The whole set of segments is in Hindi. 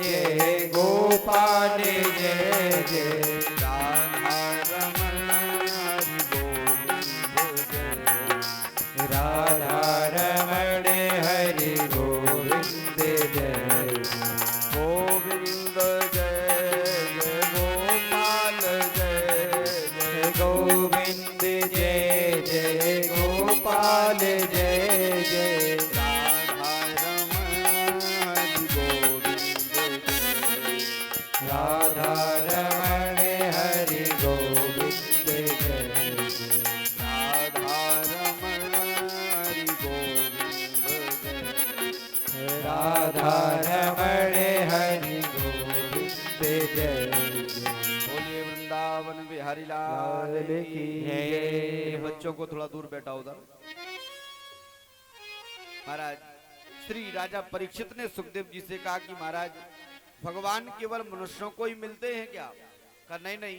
जय गोपाल जय जय राधा रमण हरि गोविंद जय राधा रमण हरि गोविंद जय गोविंद जय जय गोपाल जय जय गोविंद जय जय गोपाल जय जय राधा रमण हरि गोविंद जय राधा रमण हरि गोविंद जय राधा रमण हरि गोविंद जय बोलिए वृंदावन बिहारी लाल की जय। बच्चों को थोड़ा दूर बैठा उधर। महाराज श्री राजा परीक्षित ने सुखदेव जी से कहा कि महाराज भगवान केवल मनुष्यों को ही मिलते हैं क्या? कहा नहीं नहीं,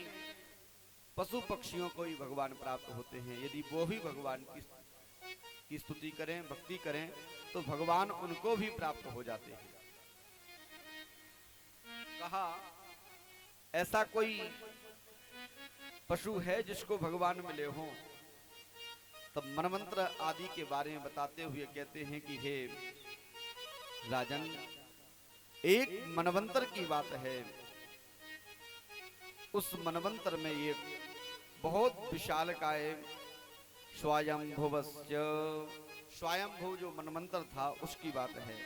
पशु पक्षियों को ही भगवान प्राप्त होते हैं। यदि वो भी भगवान की स्तुति करें, भक्ति करें, तो भगवान उनको भी प्राप्त हो जाते हैं। कहा ऐसा कोई पशु है जिसको भगवान मिले हों? तब मनमंत्र आदि के बारे में बताते हुए कहते हैं कि हे राजन, एक मनवंतर की बात है। उस मनवंतर में ये बहुत विशालकाय स्वयंभुवस्य, स्वयंभू जो मनवंतर था उसकी बात है।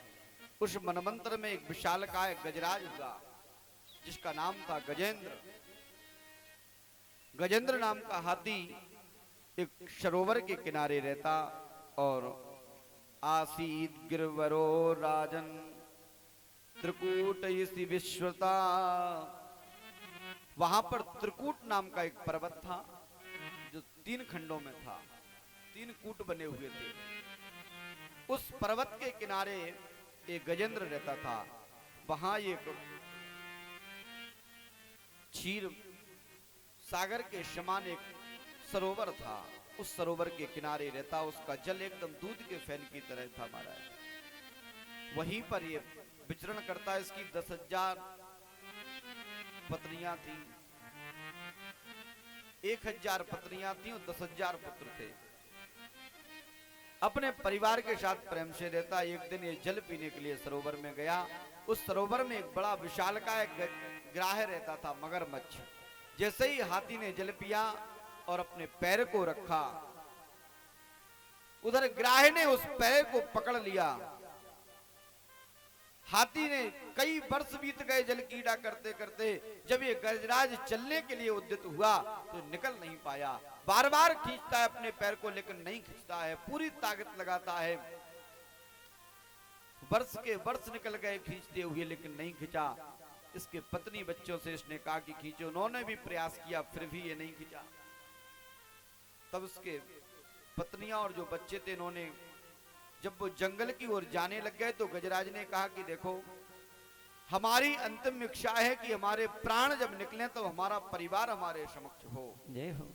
उस मनवंतर में एक विशालकाय गजराज हुआ जिसका नाम था गजेंद्र। गजेंद्र नाम का हाथी एक सरोवर के किनारे रहता और आसीत गिरवरो राजन त्रिकूट विश्वता, वहां पर त्रिकूट नाम का एक पर्वत था जो 3 खंडों में था, 3 कूट बने हुए थे। उस पर्वत के किनारे एक गजेंद्र रहता था। वहां एक क्षीर सागर के समान एक सरोवर था। उस सरोवर के किनारे रहता, उसका जल एकदम दूध के फैन की तरह था महाराज। वहीं पर ये विचरण करता। इसकी 10,000 पत्नियां थी, 1,000 पत्नियां थी और 10,000 पुत्र थे। अपने परिवार के साथ प्रेम से रहता। एक दिन ये जल पीने के लिए सरोवर में गया। उस सरोवर में एक बड़ा विशालकाय ग्राह रहता था, मगरमच्छ। जैसे ही हाथी ने जल पिया और अपने पैर को रखा, उधर ग्राह ने उस पैर को पकड़ लिया। हाथी ने कई वर्ष बीत गए जल कीड़ा करते करते। जब ये गजराज चलने के लिए उद्यत हुआ तो निकल नहीं पाया। बार बार खींचता है अपने पैर को, लेकिन नहीं खींचता है। पूरी ताकत लगाता है। वर्ष के वर्ष निकल गए खींचते हुए, लेकिन नहीं खींचा। इसके पत्नी बच्चों से इसने कहा कि खींचो। उन्होंने भी प्रयास किया, फिर भी ये नहीं खींचा। तब उसके पत्नियां और जो बच्चे थे, इन्होंने जब वो जंगल की ओर जाने लग गए तो गजराज ने कहा कि देखो, हमारी अंतिम इच्छा है कि हमारे प्राण जब निकले तो हमारा परिवार हमारे समक्ष हो। जय हो।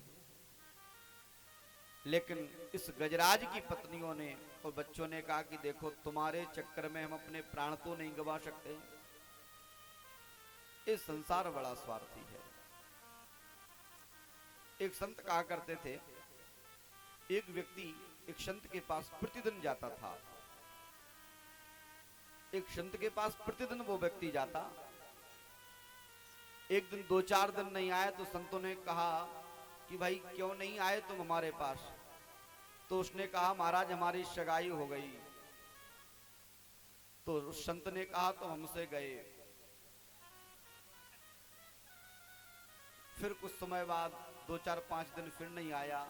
लेकिन इस गजराज की पत्नियों ने और बच्चों ने कहा कि देखो, तुम्हारे चक्कर में हम अपने प्राण तो नहीं गवा सकते। ये संसार बड़ा स्वार्थी है। एक संत कहा करते थे, एक व्यक्ति एक संत के पास प्रतिदिन जाता था। एक संत के पास प्रतिदिन वो व्यक्ति जाता। एक दिन 2-4 दिन नहीं आए तो संतों ने कहा कि भाई क्यों नहीं आए तुम हमारे पास? तो उसने कहा महाराज हमारी सगाई हो गई। तो उस संत ने कहा तो हमसे गए। फिर कुछ समय बाद 2-4-5 दिन फिर नहीं आया।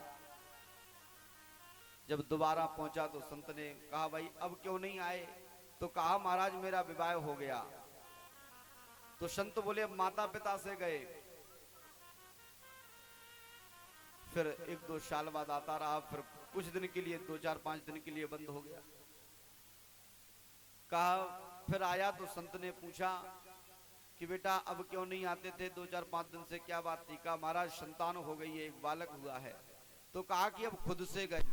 जब दोबारा पहुंचा तो संत ने कहा भाई अब क्यों नहीं आए? तो कहा महाराज मेरा विवाह हो गया। तो संत बोले माता पिता से गए। फिर 1-2 साल बाद आता रहा। फिर कुछ दिन के लिए, 2-4-5 दिन के लिए बंद हो गया। कहा फिर आया तो संत ने पूछा कि बेटा अब क्यों नहीं आते थे 2-4-5 दिन से, क्या बात थी? कहा महाराज संतान हो गई है, एक बालक हुआ है। तो कहा कि अब खुद से गए।